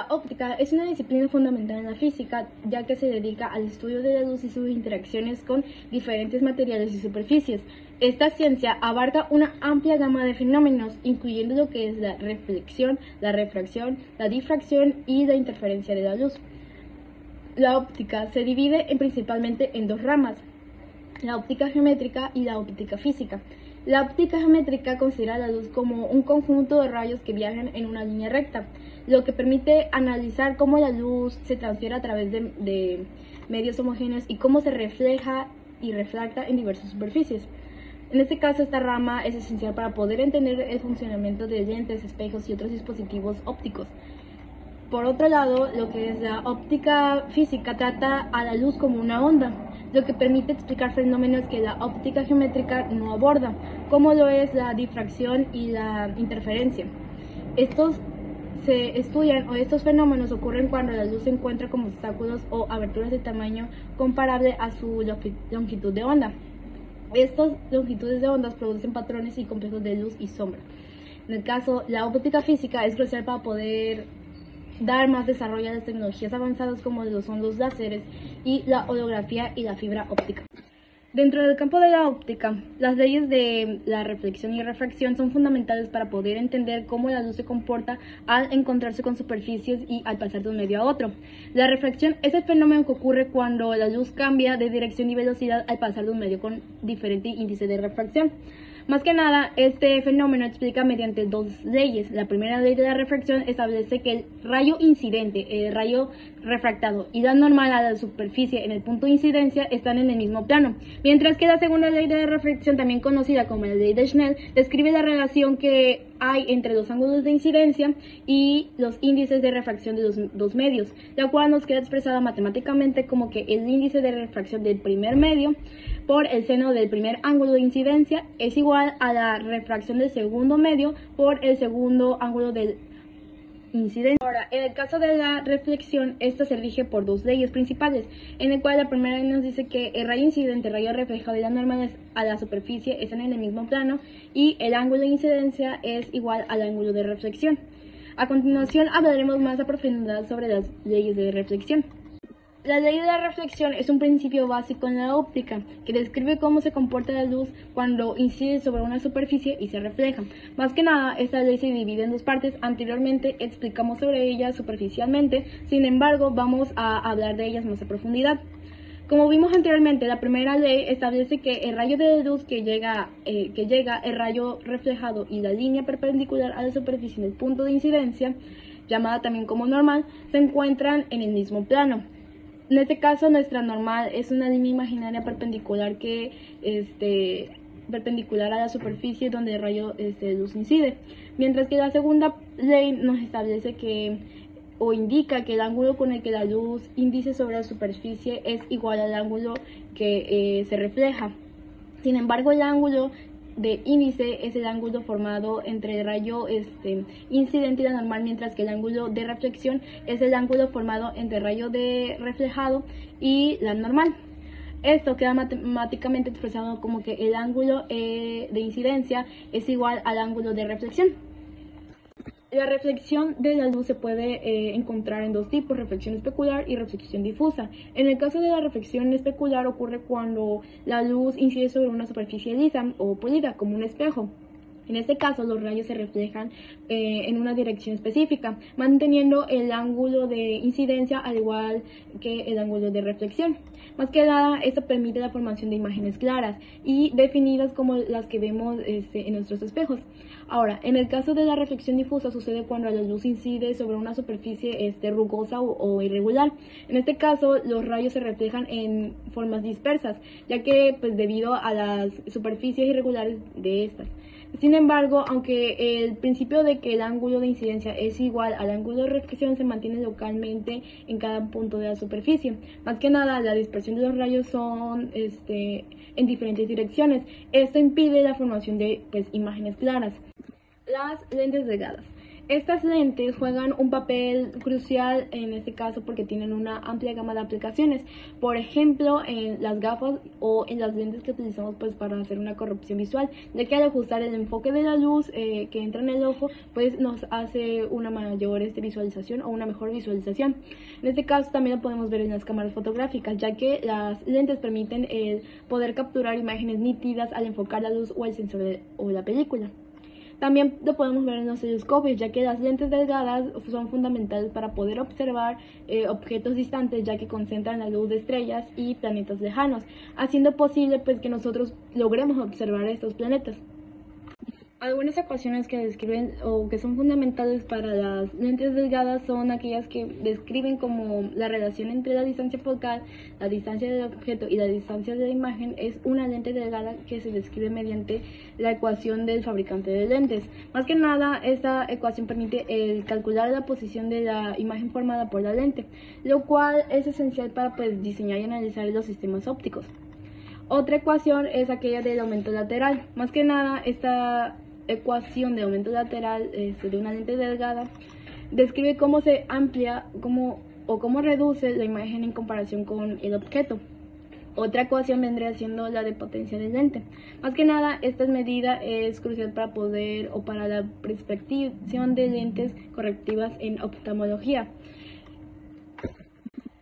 La óptica es una disciplina fundamental en la física, ya que se dedica al estudio de la luz y sus interacciones con diferentes materiales y superficies. Esta ciencia abarca una amplia gama de fenómenos, incluyendo lo que es la reflexión, la refracción, la difracción y la interferencia de la luz. La óptica se divide principalmente en dos ramas: la óptica geométrica y la óptica física. La óptica geométrica considera la luz como un conjunto de rayos que viajan en una línea recta, lo que permite analizar cómo la luz se transfiere a través de medios homogéneos y cómo se refleja y refracta en diversas superficies. En este caso, esta rama es esencial para poder entender el funcionamiento de lentes, espejos y otros dispositivos ópticos. Por otro lado, lo que es la óptica física trata a la luz como una onda, lo que permite explicar fenómenos que la óptica geométrica no aborda, como lo es la difracción y la interferencia. Estos fenómenos ocurren cuando la luz se encuentra con obstáculos o aberturas de tamaño comparable a su longitud de onda. Estas longitudes de ondas producen patrones y complejos de luz y sombra. En el caso, la óptica física es crucial para poder dar más desarrollo a las tecnologías avanzadas como lo son los láseres y la holografía y la fibra óptica. Dentro del campo de la óptica, las leyes de la reflexión y refracción son fundamentales para poder entender cómo la luz se comporta al encontrarse con superficies y al pasar de un medio a otro. La refracción es el fenómeno que ocurre cuando la luz cambia de dirección y velocidad al pasar de un medio con diferente índice de refracción. Más que nada, este fenómeno explica mediante dos leyes. La primera ley de la refracción establece que el rayo incidente, el rayo refractado y la normal a la superficie en el punto de incidencia están en el mismo plano, mientras que la segunda ley de la refracción, también conocida como la ley de Snell, describe la relación que hay entre los ángulos de incidencia y los índices de refracción de los dos medios, la cual nos queda expresada matemáticamente como que el índice de refracción del primer medio por el seno del primer ángulo de incidencia es igual a la refracción del segundo medio por el segundo ángulo de incidencia. Ahora, en el caso de la reflexión, esta se rige por dos leyes principales, en el cual la primera nos dice que el rayo incidente, el rayo reflejado y la normal a la superficie están en el mismo plano y el ángulo de incidencia es igual al ángulo de reflexión. A continuación hablaremos más a profundidad sobre las leyes de reflexión. La ley de la reflexión es un principio básico en la óptica que describe cómo se comporta la luz cuando incide sobre una superficie y se refleja. Más que nada, esta ley se divide en dos partes. Anteriormente explicamos sobre ellas superficialmente, sin embargo, vamos a hablar de ellas más a profundidad. Como vimos anteriormente, la primera ley establece que el rayo de luz que llega, el rayo reflejado y la línea perpendicular a la superficie en el punto de incidencia, llamada también como normal, se encuentran en el mismo plano. En este caso, nuestra normal es una línea imaginaria perpendicular perpendicular a la superficie donde el rayo de luz incide, mientras que la segunda ley nos establece o indica que el ángulo con el que la luz incide sobre la superficie es igual al ángulo que se refleja. Sin embargo, el ángulo de índice es el ángulo formado entre el rayo incidente y la normal, mientras que el ángulo de reflexión es el ángulo formado entre el rayo de reflejado y la normal. Esto queda matemáticamente expresado como que el ángulo de incidencia es igual al ángulo de reflexión. La reflexión de la luz se puede encontrar en dos tipos: reflexión especular y reflexión difusa. En el caso de la reflexión especular ocurre cuando la luz incide sobre una superficie lisa o pulida, como un espejo. En este caso, los rayos se reflejan en una dirección específica, manteniendo el ángulo de incidencia al igual que el ángulo de reflexión. Más que nada, esto permite la formación de imágenes claras y definidas como las que vemos en nuestros espejos. Ahora, en el caso de la reflexión difusa sucede cuando la luz incide sobre una superficie rugosa o irregular. En este caso, los rayos se reflejan en formas dispersas, ya que debido a las superficies irregulares de estas. Sin embargo, aunque el principio de que el ángulo de incidencia es igual al ángulo de reflexión se mantiene localmente en cada punto de la superficie. Más que nada, la dispersión de los rayos son en diferentes direcciones. Esto impide la formación de imágenes claras. Las lentes delgadas. Estas lentes juegan un papel crucial en este caso porque tienen una amplia gama de aplicaciones. Por ejemplo, en las gafas o en las lentes que utilizamos pues para hacer una corrección visual, ya que al ajustar el enfoque de la luz que entra en el ojo, pues nos hace una mayor visualización o una mejor visualización. En este caso también lo podemos ver en las cámaras fotográficas, ya que las lentes permiten poder capturar imágenes nítidas al enfocar la luz o el sensor o la película. También lo podemos ver en los telescopios, ya que las lentes delgadas son fundamentales para poder observar objetos distantes, ya que concentran la luz de estrellas y planetas lejanos, haciendo posible pues que nosotros logremos observar estos planetas. Algunas ecuaciones que describen o que son fundamentales para las lentes delgadas son aquellas que describen como la relación entre la distancia focal, la distancia del objeto y la distancia de la imagen es una lente delgada que se describe mediante la ecuación del fabricante de lentes. Más que nada, esta ecuación permite calcular la posición de la imagen formada por la lente, lo cual es esencial para pues, diseñar y analizar los sistemas ópticos. Otra ecuación es aquella del aumento lateral. Más que nada, esta ecuación de aumento lateral de una lente delgada describe cómo se amplia cómo reduce la imagen en comparación con el objeto. Otra ecuación vendría siendo la de potencia del lente. Más que nada, esta medida es crucial para poder o para la prescripción de lentes correctivas en oftalmología.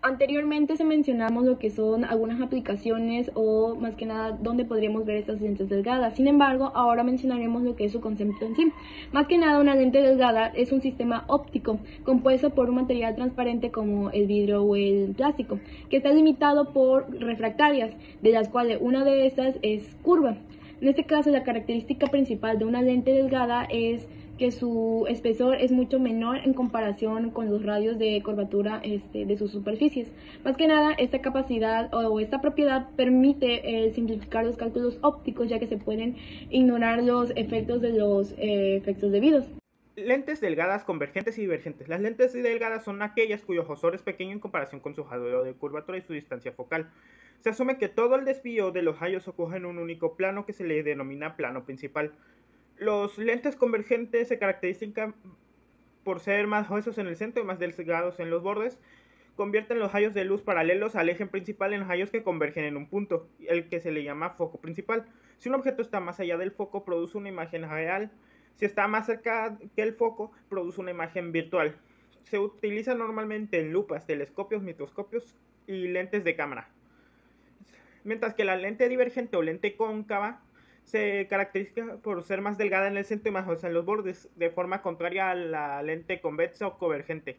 Anteriormente se mencionamos lo que son algunas aplicaciones o más que nada dónde podríamos ver estas lentes delgadas. Sin embargo, ahora mencionaremos lo que es su concepto en sí. Más que nada, una lente delgada es un sistema óptico compuesto por un material transparente como el vidrio o el plástico, que está limitado por refractarias, de las cuales una de estas es curva. En este caso, la característica principal de una lente delgada es que su espesor es mucho menor en comparación con los radios de curvatura de sus superficies. Más que nada, esta capacidad o esta propiedad permite simplificar los cálculos ópticos, ya que se pueden ignorar los efectos de los efectos debidos. Lentes delgadas, convergentes y divergentes. Las lentes delgadas son aquellas cuyo grosor es pequeño en comparación con su radio de curvatura y su distancia focal. Se asume que todo el desvío de los rayos ocurre en un único plano que se le denomina plano principal. Los lentes convergentes se caracterizan por ser más gruesos en el centro y más delgados en los bordes. Convierten los rayos de luz paralelos al eje principal en rayos que convergen en un punto, el que se le llama foco principal. Si un objeto está más allá del foco, produce una imagen real. Si está más cerca que el foco, produce una imagen virtual. Se utiliza normalmente en lupas, telescopios, microscopios y lentes de cámara. Mientras que la lente divergente o lente cóncava se caracteriza por ser más delgada en el centro y más gruesa en los bordes, de forma contraria a la lente convexa o convergente.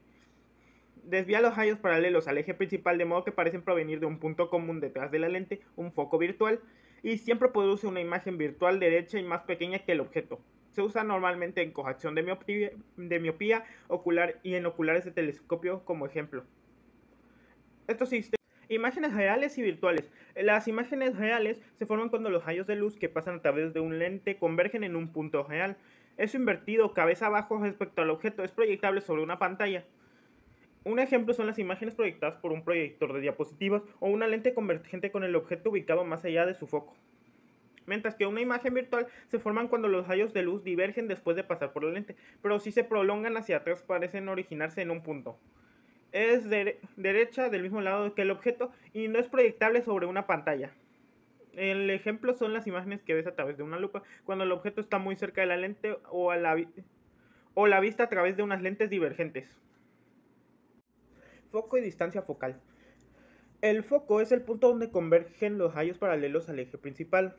Desvía los rayos paralelos al eje principal de modo que parecen provenir de un punto común detrás de la lente, un foco virtual, y siempre produce una imagen virtual derecha y más pequeña que el objeto. Se usa normalmente en corrección de miopía ocular y en oculares de telescopio como ejemplo. Estos sistemas imágenes reales y virtuales. Las imágenes reales se forman cuando los rayos de luz que pasan a través de un lente convergen en un punto real. Eso invertido cabeza abajo respecto al objeto es proyectable sobre una pantalla. Un ejemplo son las imágenes proyectadas por un proyector de diapositivas o una lente convergente con el objeto ubicado más allá de su foco. Mientras que una imagen virtual se forman cuando los rayos de luz divergen después de pasar por la lente, pero si se prolongan hacia atrás parecen originarse en un punto. Es derecha del mismo lado que el objeto y no es proyectable sobre una pantalla. El ejemplo son las imágenes que ves a través de una lupa cuando el objeto está muy cerca de la lente o la vista a través de unas lentes divergentes. Foco y distancia focal. El foco es el punto donde convergen los rayos paralelos al eje principal.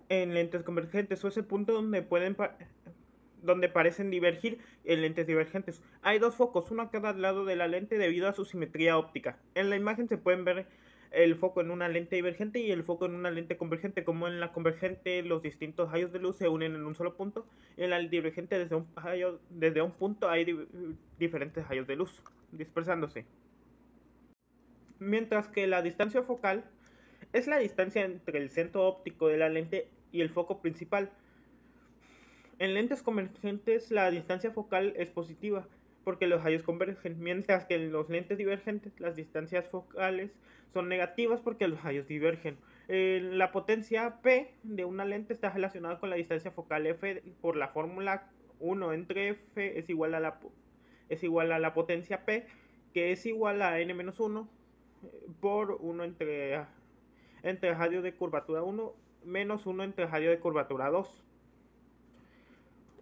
En lentes convergentes, o es el punto donde parecen divergir en lentes divergentes. Hay dos focos, uno a cada lado de la lente debido a su simetría óptica. En la imagen se pueden ver el foco en una lente divergente y el foco en una lente convergente. Como en la convergente los distintos rayos de luz se unen en un solo punto, en la divergente desde un punto hay diferentes rayos de luz dispersándose. Mientras que la distancia focal es la distancia entre el centro óptico de la lente y el foco principal. En lentes convergentes la distancia focal es positiva porque los rayos convergen, mientras que en los lentes divergentes las distancias focales son negativas porque los rayos divergen. La potencia P de una lente está relacionada con la distancia focal F por la fórmula 1 entre f es igual a la potencia p, que es igual a n-1 por 1 entre radio de curvatura 1 menos 1 entre radio de curvatura 2.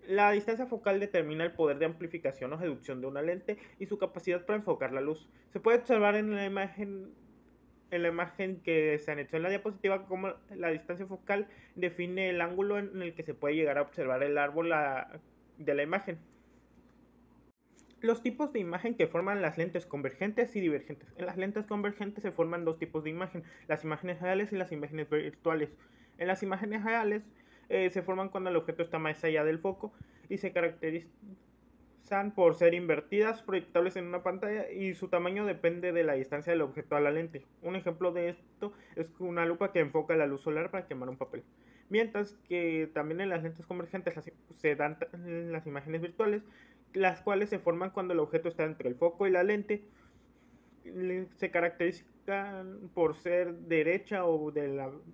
La distancia focal determina el poder de amplificación o reducción de una lente y su capacidad para enfocar la luz. Se puede observar en la imagen que se anexó en la diapositiva como la distancia focal define el ángulo en el que se puede llegar a observar el árbol de la imagen. Los tipos de imagen que forman las lentes convergentes y divergentes. En las lentes convergentes se forman dos tipos de imagen, las imágenes reales y las imágenes virtuales. En las imágenes reales se forman cuando el objeto está más allá del foco y se caracterizan por ser invertidas, proyectables en una pantalla, y su tamaño depende de la distancia del objeto a la lente. Un ejemplo de esto es una lupa que enfoca la luz solar para quemar un papel. Mientras que también en las lentes convergentes se dan las imágenes virtuales, las cuales se forman cuando el objeto está entre el foco y la lente. Se caracterizan por ser derecha o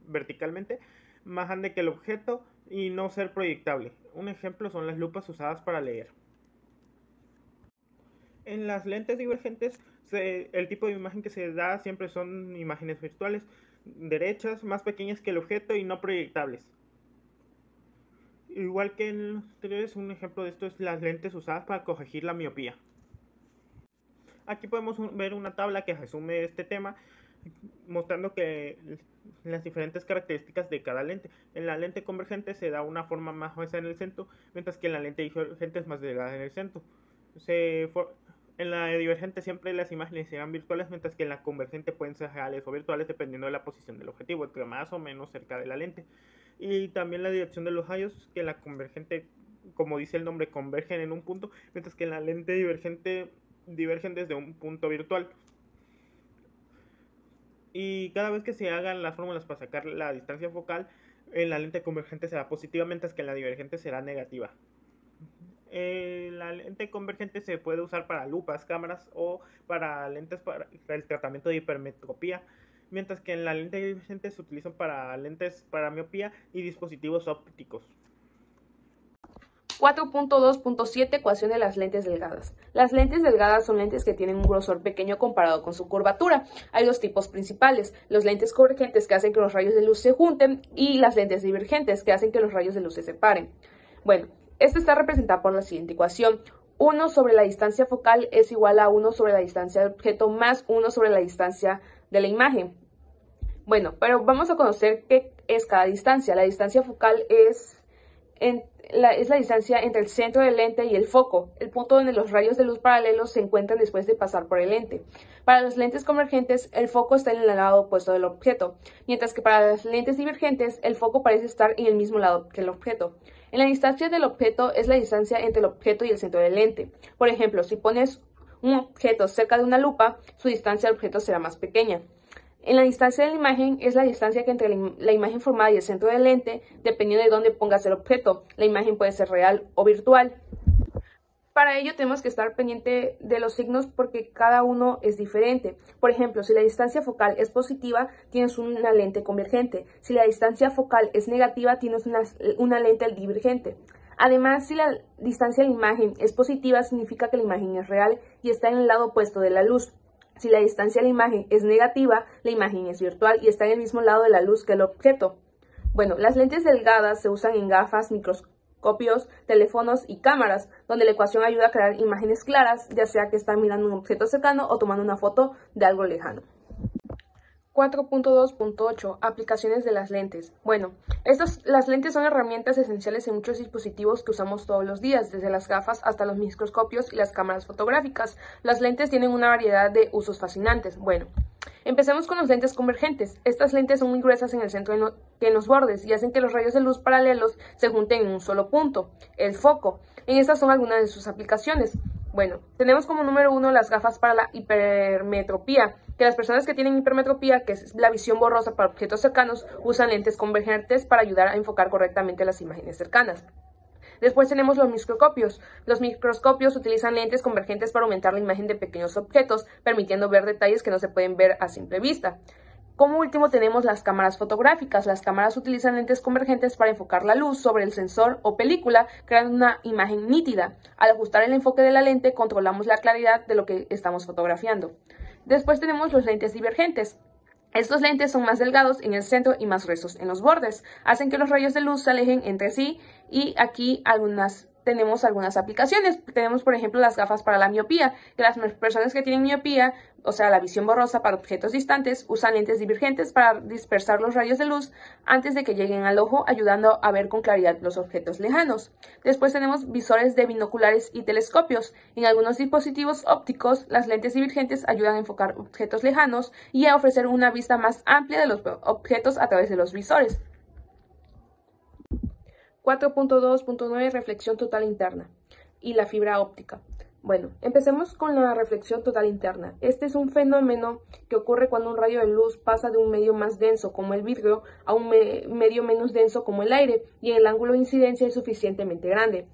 verticalmente más grande que el objeto y no ser proyectable. Un ejemplo son las lupas usadas para leer. En las lentes divergentes, el tipo de imagen que se da siempre son imágenes virtuales, derechas, más pequeñas que el objeto y no proyectables. Igual que en los anteriores, un ejemplo de esto es las lentes usadas para corregir la miopía. Aquí podemos ver una tabla que resume este tema, mostrando que las diferentes características de cada lente. En la lente convergente se da una forma más gruesa en el centro, mientras que en la lente divergente es más delgada en el centro. En la divergente siempre las imágenes serán virtuales, mientras que en la convergente pueden ser reales o virtuales dependiendo de la posición del objetivo, entre más o menos cerca de la lente. Y también la dirección de los rayos, que en la convergente, como dice el nombre, convergen en un punto, mientras que en la lente divergente divergen desde un punto virtual. Y cada vez que se hagan las fórmulas para sacar la distancia focal, en la lente convergente será positiva, mientras que en la divergente será negativa. La lente convergente se puede usar para lupas, cámaras o para lentes para el tratamiento de hipermetropía, mientras que en la lente divergente se utilizan para lentes para miopía y dispositivos ópticos. 4.2.7 Ecuación de las lentes delgadas. Las lentes delgadas son lentes que tienen un grosor pequeño comparado con su curvatura. Hay dos tipos principales, los lentes convergentes que hacen que los rayos de luz se junten y las lentes divergentes que hacen que los rayos de luz se separen. Bueno, esta está representada por la siguiente ecuación. 1 sobre la distancia focal es igual a 1 sobre la distancia del objeto más 1 sobre la distancia de la imagen. Bueno, pero vamos a conocer qué es cada distancia. La distancia focal es la distancia entre el centro del lente y el foco, el punto donde los rayos de luz paralelos se encuentran después de pasar por el lente. Para las lentes convergentes, el foco está en el lado opuesto del objeto, mientras que para las lentes divergentes, el foco parece estar en el mismo lado que el objeto. En la distancia del objeto es la distancia entre el objeto y el centro del lente. Por ejemplo, si pones un objeto cerca de una lupa, su distancia al objeto será más pequeña. En la distancia de la imagen es la distancia que entre la imagen formada y el centro del lente, dependiendo de dónde pongas el objeto. La imagen puede ser real o virtual. Para ello tenemos que estar pendiente de los signos porque cada uno es diferente. Por ejemplo, si la distancia focal es positiva, tienes una lente convergente. Si la distancia focal es negativa, tienes una lente divergente. Además, si la distancia de la imagen es positiva, significa que la imagen es real y está en el lado opuesto de la luz. Si la distancia de la imagen es negativa, la imagen es virtual y está en el mismo lado de la luz que el objeto. Bueno, las lentes delgadas se usan en gafas, microscopios, teléfonos y cámaras, donde la ecuación ayuda a crear imágenes claras, ya sea que están mirando un objeto cercano o tomando una foto de algo lejano. 4.2.8 Aplicaciones de las lentes. Bueno, las lentes son herramientas esenciales en muchos dispositivos que usamos todos los días, desde las gafas hasta los microscopios y las cámaras fotográficas. Las lentes tienen una variedad de usos fascinantes. Bueno, empecemos con las lentes convergentes. Estas lentes son muy gruesas en el centro que en los bordes y hacen que los rayos de luz paralelos se junten en un solo punto, el foco. En estas son algunas de sus aplicaciones. Bueno, tenemos como número 1 las gafas para la hipermetropía, que las personas que tienen hipermetropía, que es la visión borrosa para objetos cercanos, usan lentes convergentes para ayudar a enfocar correctamente las imágenes cercanas. Después tenemos los microscopios. Los microscopios utilizan lentes convergentes para aumentar la imagen de pequeños objetos, permitiendo ver detalles que no se pueden ver a simple vista. Como último tenemos las cámaras fotográficas. Las cámaras utilizan lentes convergentes para enfocar la luz sobre el sensor o película, creando una imagen nítida. Al ajustar el enfoque de la lente, controlamos la claridad de lo que estamos fotografiando. Después tenemos los lentes divergentes. Estos lentes son más delgados en el centro y más gruesos en los bordes. Hacen que los rayos de luz se alejen entre sí y aquí tenemos algunas aplicaciones. Tenemos, por ejemplo, las gafas para la miopía, que las personas que tienen miopía, o sea, la visión borrosa para objetos distantes, usan lentes divergentes para dispersar los rayos de luz antes de que lleguen al ojo, ayudando a ver con claridad los objetos lejanos. Después tenemos visores de binoculares y telescopios. En algunos dispositivos ópticos, las lentes divergentes ayudan a enfocar objetos lejanos y a ofrecer una vista más amplia de los objetos a través de los visores. 4.2.9 Reflexión total interna y la fibra óptica. Bueno, empecemos con la reflexión total interna. Este es un fenómeno que ocurre cuando un rayo de luz pasa de un medio más denso como el vidrio a un medio menos denso como el aire y el ángulo de incidencia es suficientemente grande.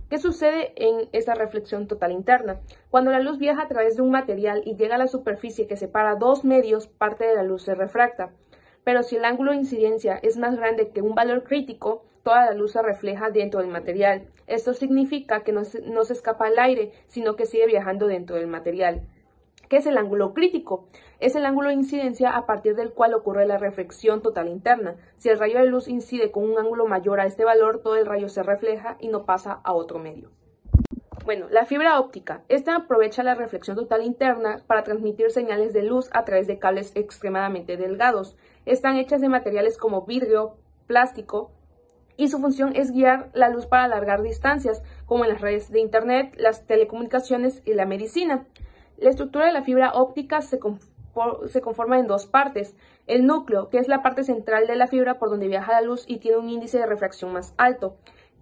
¿Qué sucede en esta reflexión total interna? Cuando la luz viaja a través de un material y llega a la superficie que separa dos medios, parte de la luz se refracta. Pero si el ángulo de incidencia es más grande que un valor crítico, toda la luz se refleja dentro del material. Esto significa que no se escapa al aire, sino que sigue viajando dentro del material. ¿Qué es el ángulo crítico? Es el ángulo de incidencia a partir del cual ocurre la reflexión total interna. Si el rayo de luz incide con un ángulo mayor a este valor, todo el rayo se refleja y no pasa a otro medio. Bueno, la fibra óptica. Esta aprovecha la reflexión total interna para transmitir señales de luz a través de cables extremadamente delgados. Están hechas de materiales como vidrio, plástico, y su función es guiar la luz para alargar distancias, como en las redes de internet, las telecomunicaciones y la medicina. La estructura de la fibra óptica se conforma en dos partes. El núcleo, que es la parte central de la fibra por donde viaja la luz y tiene un índice de refracción más alto.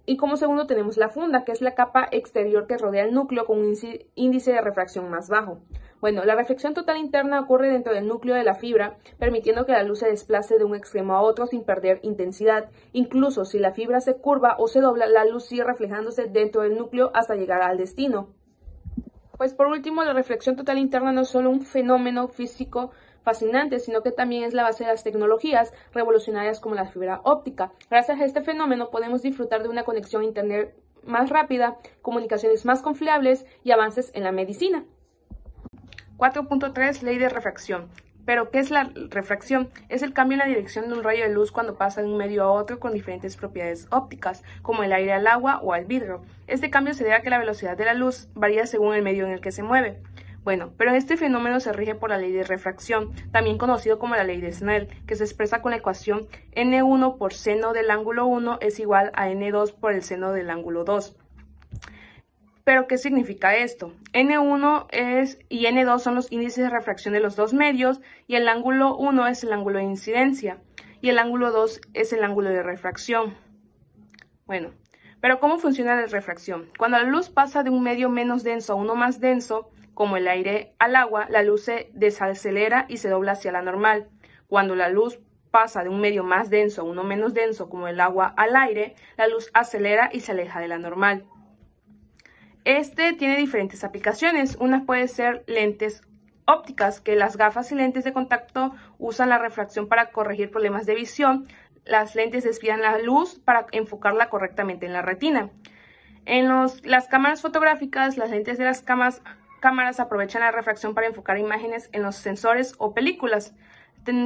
Y como segundo tenemos la funda, que es la capa exterior que rodea el núcleo con un índice de refracción más bajo. Bueno, la reflexión total interna ocurre dentro del núcleo de la fibra, permitiendo que la luz se desplace de un extremo a otro sin perder intensidad. Incluso si la fibra se curva o se dobla, la luz sigue reflejándose dentro del núcleo hasta llegar al destino. Pues por último, la reflexión total interna no es solo un fenómeno físico fascinante, sino que también es la base de las tecnologías revolucionarias como la fibra óptica. Gracias a este fenómeno podemos disfrutar de una conexión a internet más rápida, comunicaciones más confiables y avances en la medicina. 4.3 Ley de refracción. ¿Pero qué es la refracción? Es el cambio en la dirección de un rayo de luz cuando pasa de un medio a otro con diferentes propiedades ópticas, como el aire al agua o al vidrio. Este cambio se debe a que la velocidad de la luz varía según el medio en el que se mueve. Bueno, pero este fenómeno se rige por la ley de refracción, también conocido como la ley de Snell, que se expresa con la ecuación n1 por seno del ángulo 1 es igual a n2 por el seno del ángulo 2. ¿Pero qué significa esto? N1 y N2 son los índices de refracción de los dos medios y el ángulo 1 es el ángulo de incidencia y el ángulo 2 es el ángulo de refracción. Bueno, pero ¿cómo funciona la refracción? Cuando la luz pasa de un medio menos denso a uno más denso, como el aire al agua, la luz se desacelera y se dobla hacia la normal. Cuando la luz pasa de un medio más denso a uno menos denso, como el agua al aire, la luz acelera y se aleja de la normal. Este tiene diferentes aplicaciones. Una puede ser lentes ópticas, que las gafas y lentes de contacto usan la refracción para corregir problemas de visión. Las lentes desvían la luz para enfocarla correctamente en la retina. En las cámaras fotográficas, las lentes de las cámaras aprovechan la refracción para enfocar imágenes en los sensores o películas.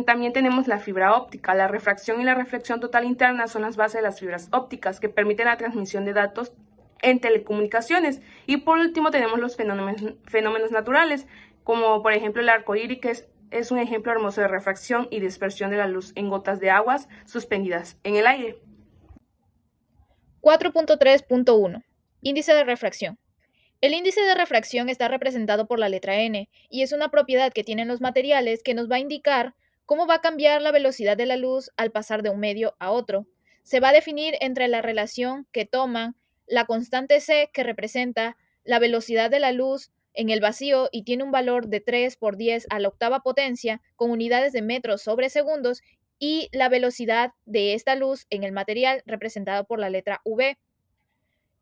También tenemos la fibra óptica. La refracción y la reflexión total interna son las bases de las fibras ópticas, que permiten la transmisión de datos en telecomunicaciones. Y por último tenemos los fenómenos naturales, como por ejemplo el arco iris, que es un ejemplo hermoso de refracción y dispersión de la luz en gotas de aguas suspendidas en el aire. 4.3.1 Índice de refracción. El índice de refracción está representado por la letra N y es una propiedad que tienen los materiales que nos va a indicar cómo va a cambiar la velocidad de la luz al pasar de un medio a otro. Se va a definir entre la relación que toman la constante C, que representa la velocidad de la luz en el vacío y tiene un valor de 3 por 10 a la octava potencia con unidades de metros sobre segundos, y la velocidad de esta luz en el material representado por la letra V.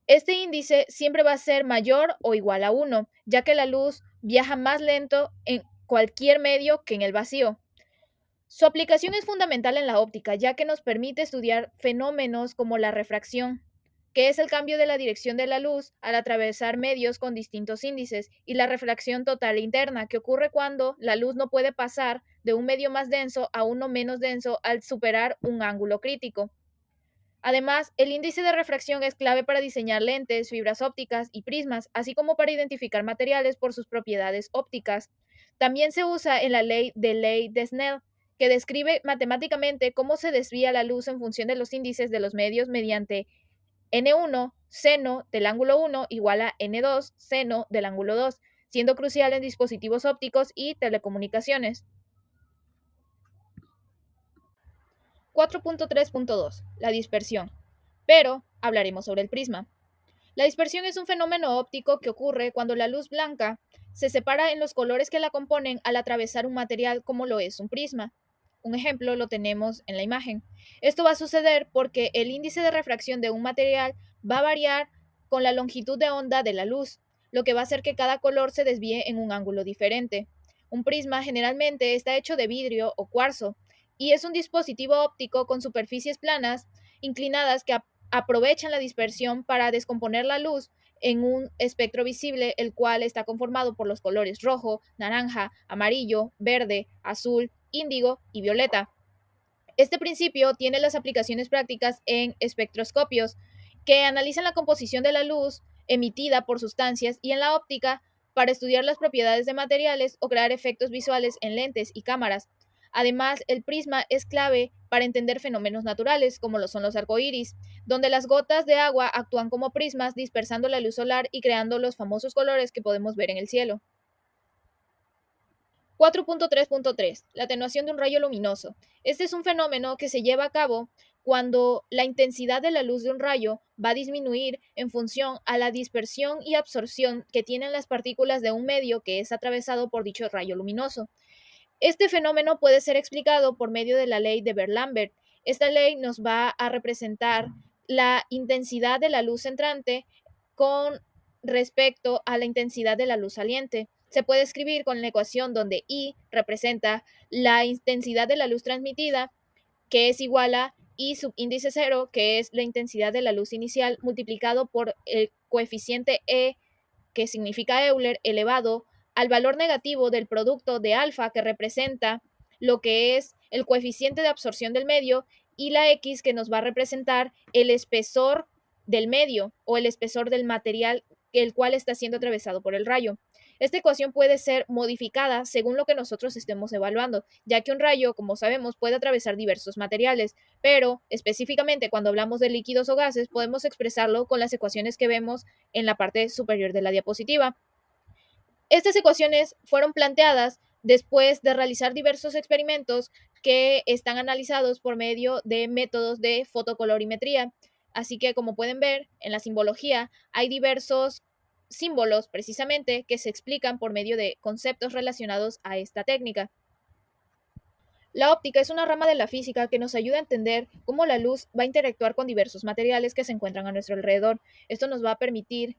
Este índice siempre va a ser mayor o igual a 1, ya que la luz viaja más lento en cualquier medio que en el vacío. Su aplicación es fundamental en la óptica, ya que nos permite estudiar fenómenos como la refracción, que es el cambio de la dirección de la luz al atravesar medios con distintos índices, y la refracción total interna, que ocurre cuando la luz no puede pasar de un medio más denso a uno menos denso al superar un ángulo crítico. Además, el índice de refracción es clave para diseñar lentes, fibras ópticas y prismas, así como para identificar materiales por sus propiedades ópticas. También se usa en la ley de Snell, que describe matemáticamente cómo se desvía la luz en función de los índices de los medios mediante N1 seno del ángulo 1 igual a N2 seno del ángulo 2, siendo crucial en dispositivos ópticos y telecomunicaciones. 4.3.2. La dispersión. Pero hablaremos sobre el prisma. La dispersión es un fenómeno óptico que ocurre cuando la luz blanca se separa en los colores que la componen al atravesar un material como lo es un prisma. Un ejemplo lo tenemos en la imagen. Esto va a suceder porque el índice de refracción de un material va a variar con la longitud de onda de la luz, lo que va a hacer que cada color se desvíe en un ángulo diferente. Un prisma generalmente está hecho de vidrio o cuarzo y es un dispositivo óptico con superficies planas inclinadas que aprovechan la dispersión para descomponer la luz en un espectro visible, el cual está conformado por los colores rojo, naranja, amarillo, verde, azul, índigo y violeta. Este principio tiene las aplicaciones prácticas en espectroscopios, que analizan la composición de la luz emitida por sustancias, y en la óptica, para estudiar las propiedades de materiales o crear efectos visuales en lentes y cámaras. Además, el prisma es clave para entender fenómenos naturales, como lo son los arcoíris, donde las gotas de agua actúan como prismas, dispersando la luz solar y creando los famosos colores que podemos ver en el cielo. 4.3.3. La atenuación de un rayo luminoso. Este es un fenómeno que se lleva a cabo cuando la intensidad de la luz de un rayo va a disminuir en función a la dispersión y absorción que tienen las partículas de un medio que es atravesado por dicho rayo luminoso. Este fenómeno puede ser explicado por medio de la ley de Beer-Lambert. Esta ley nos va a representar la intensidad de la luz entrante con respecto a la intensidad de la luz saliente. Se puede escribir con la ecuación donde I representa la intensidad de la luz transmitida, que es igual a I subíndice 0, que es la intensidad de la luz inicial, multiplicado por el coeficiente E, que significa Euler, elevado al valor negativo del producto de alfa, que representa lo que es el coeficiente de absorción del medio, y la X, que nos va a representar el espesor del medio o el espesor del material el cual está siendo atravesado por el rayo. Esta ecuación puede ser modificada según lo que nosotros estemos evaluando, ya que un rayo, como sabemos, puede atravesar diversos materiales, pero específicamente cuando hablamos de líquidos o gases podemos expresarlo con las ecuaciones que vemos en la parte superior de la diapositiva. Estas ecuaciones fueron planteadas después de realizar diversos experimentos que están analizados por medio de métodos de fotocolorimetría. Así que, como pueden ver, en la simbología hay diversos símbolos precisamente que se explican por medio de conceptos relacionados a esta técnica. La óptica es una rama de la física que nos ayuda a entender cómo la luz va a interactuar con diversos materiales que se encuentran a nuestro alrededor. Esto nos va a permitir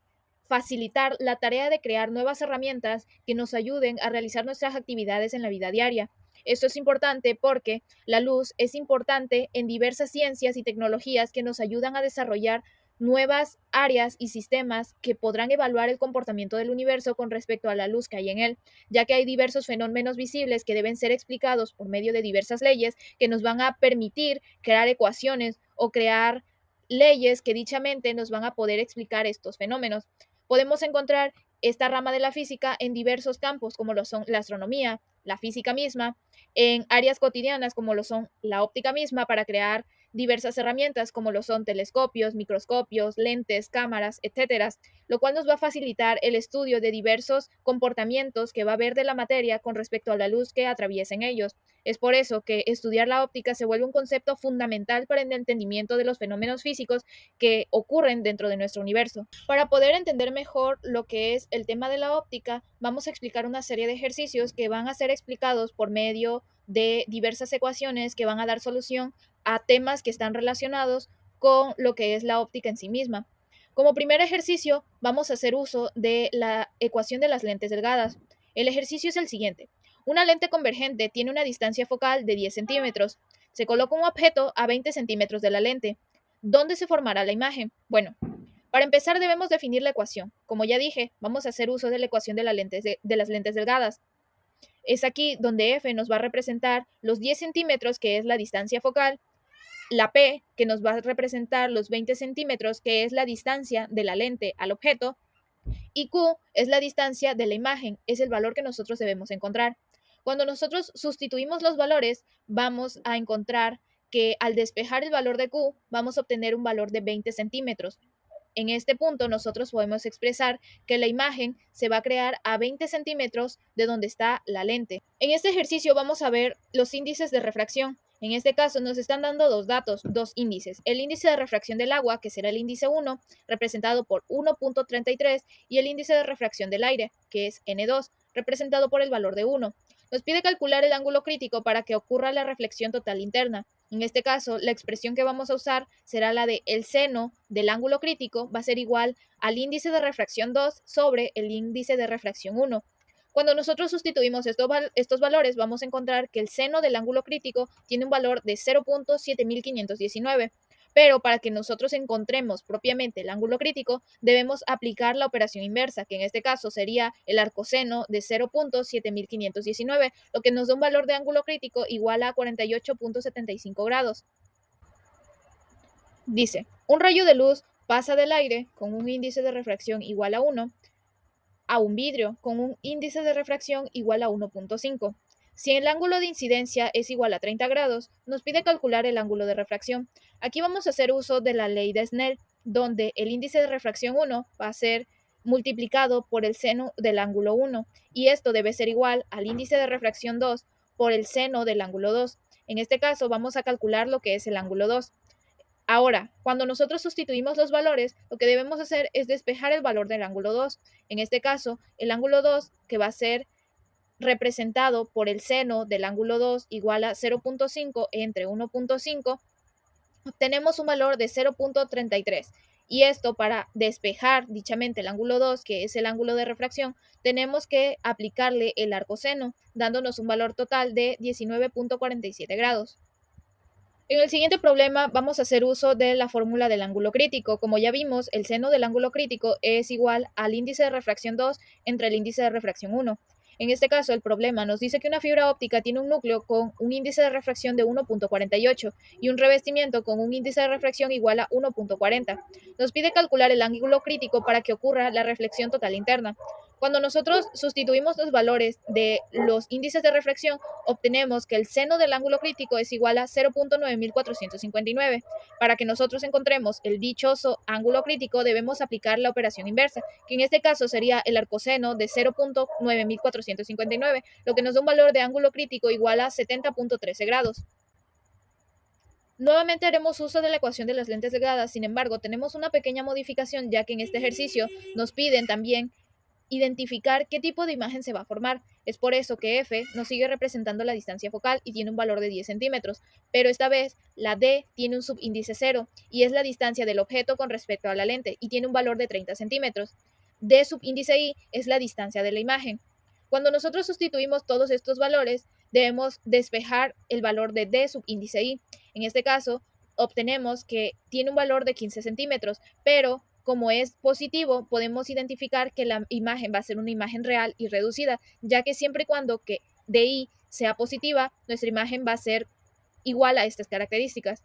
facilitar la tarea de crear nuevas herramientas que nos ayuden a realizar nuestras actividades en la vida diaria. Esto es importante porque la luz es importante en diversas ciencias y tecnologías que nos ayudan a desarrollar nuevas áreas y sistemas que podrán evaluar el comportamiento del universo con respecto a la luz que hay en él, ya que hay diversos fenómenos visibles que deben ser explicados por medio de diversas leyes que nos van a permitir crear ecuaciones o crear leyes que dichamente nos van a poder explicar estos fenómenos. Podemos encontrar esta rama de la física en diversos campos, como lo son la astronomía, la física misma, en áreas cotidianas como lo son la óptica misma, para crear diversas herramientas como lo son telescopios, microscopios, lentes, cámaras, etcétera, lo cual nos va a facilitar el estudio de diversos comportamientos que va a haber de la materia con respecto a la luz que atraviesen ellos. Es por eso que estudiar la óptica se vuelve un concepto fundamental para el entendimiento de los fenómenos físicos que ocurren dentro de nuestro universo. Para poder entender mejor lo que es el tema de la óptica, vamos a explicar una serie de ejercicios que van a ser explicados por medio de diversas ecuaciones que van a dar solución a temas que están relacionados con lo que es la óptica en sí misma. Como primer ejercicio, vamos a hacer uso de la ecuación de las lentes delgadas. El ejercicio es el siguiente. Una lente convergente tiene una distancia focal de 10 centímetros. Se coloca un objeto a 20 centímetros de la lente. ¿Dónde se formará la imagen? Bueno, para empezar debemos definir la ecuación. Como ya dije, vamos a hacer uso de la ecuación de las lentes delgadas. Es aquí donde F nos va a representar los 10 centímetros, que es la distancia focal, la P, que nos va a representar los 20 centímetros, que es la distancia de la lente al objeto, y Q es la distancia de la imagen, es el valor que nosotros debemos encontrar. Cuando nosotros sustituimos los valores, vamos a encontrar que al despejar el valor de Q, vamos a obtener un valor de 20 centímetros. En este punto, nosotros podemos expresar que la imagen se va a crear a 20 centímetros de donde está la lente. En este ejercicio vamos a ver los índices de refracción. En este caso nos están dando dos índices. El índice de refracción del agua, que será el índice 1, representado por 1.33, y el índice de refracción del aire, que es N2, representado por el valor de 1. Nos pide calcular el ángulo crítico para que ocurra la reflexión total interna. En este caso, la expresión que vamos a usar será la de el seno del ángulo crítico va a ser igual al índice de refracción 2 sobre el índice de refracción 1. Cuando nosotros sustituimos estos valores, vamos a encontrar que el seno del ángulo crítico tiene un valor de 0.7519. Pero para que nosotros encontremos propiamente el ángulo crítico, debemos aplicar la operación inversa, que en este caso sería el arcoseno de 0.7519, lo que nos da un valor de ángulo crítico igual a 48.75 grados. Dice, un rayo de luz pasa del aire con un índice de refracción igual a 1 a un vidrio con un índice de refracción igual a 1.5. Si el ángulo de incidencia es igual a 30 grados, nos pide calcular el ángulo de refracción. Aquí vamos a hacer uso de la ley de Snell, donde el índice de refracción 1 va a ser multiplicado por el seno del ángulo 1, y esto debe ser igual al índice de refracción 2 por el seno del ángulo 2. En este caso vamos a calcular lo que es el ángulo 2. Ahora, cuando nosotros sustituimos los valores, lo que debemos hacer es despejar el valor del ángulo 2. En este caso, el ángulo 2, que va a ser representado por el seno del ángulo 2 igual a 0.5 entre 1.5, obtenemos un valor de 0.33. Y esto, para despejar dichamente el ángulo 2, que es el ángulo de refracción, tenemos que aplicarle el arcoseno, dándonos un valor total de 19.47 grados. En el siguiente problema vamos a hacer uso de la fórmula del ángulo crítico. Como ya vimos, el seno del ángulo crítico es igual al índice de refracción 2 entre el índice de refracción 1. En este caso, el problema nos dice que una fibra óptica tiene un núcleo con un índice de refracción de 1.48 y un revestimiento con un índice de refracción igual a 1.40. Nos pide calcular el ángulo crítico para que ocurra la reflexión total interna. Cuando nosotros sustituimos los valores de los índices de refracción, obtenemos que el seno del ángulo crítico es igual a 0.9459. Para que nosotros encontremos el dichoso ángulo crítico, debemos aplicar la operación inversa, que en este caso sería el arcoseno de 0.9459, lo que nos da un valor de ángulo crítico igual a 70.13 grados. Nuevamente haremos uso de la ecuación de las lentes delgadas, sin embargo, tenemos una pequeña modificación, ya que en este ejercicio nos piden también identificar qué tipo de imagen se va a formar. Es por eso que F nos sigue representando la distancia focal y tiene un valor de 10 centímetros, pero esta vez la D tiene un subíndice 0 y es la distancia del objeto con respecto a la lente y tiene un valor de 30 centímetros. D subíndice I es la distancia de la imagen. Cuando nosotros sustituimos todos estos valores, debemos despejar el valor de D subíndice I. En este caso, obtenemos que tiene un valor de 15 centímetros, pero como es positivo, podemos identificar que la imagen va a ser una imagen real y reducida, ya que siempre y cuando que DI sea positiva, nuestra imagen va a ser igual a estas características.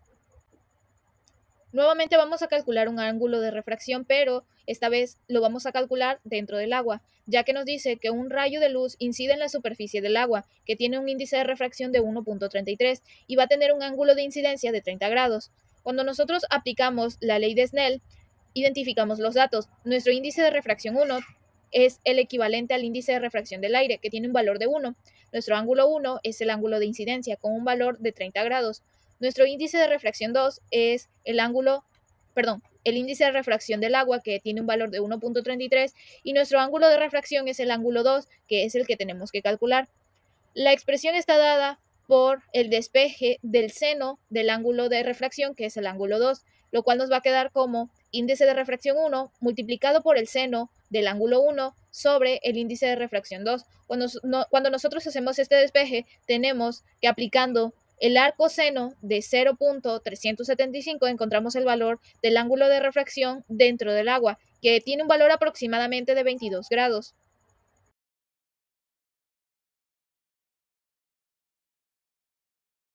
Nuevamente vamos a calcular un ángulo de refracción, pero esta vez lo vamos a calcular dentro del agua, ya que nos dice que un rayo de luz incide en la superficie del agua, que tiene un índice de refracción de 1.33 y va a tener un ángulo de incidencia de 30 grados. Cuando nosotros aplicamos la ley de Snell, identificamos los datos. Nuestro índice de refracción 1 es el equivalente al índice de refracción del aire, que tiene un valor de 1. Nuestro ángulo 1 es el ángulo de incidencia, con un valor de 30 grados. Nuestro índice de refracción 2 es el índice de refracción del agua, que tiene un valor de 1.33, y nuestro ángulo de refracción es el ángulo 2, que es el que tenemos que calcular. La expresión está dada por el despeje del seno del ángulo de refracción, que es el ángulo 2, lo cual nos va a quedar como índice de refracción 1 multiplicado por el seno del ángulo 1 sobre el índice de refracción 2. Cuando nosotros hacemos este despeje, tenemos que aplicando el arco seno de 0.375 encontramos el valor del ángulo de refracción dentro del agua, que tiene un valor aproximadamente de 22 grados.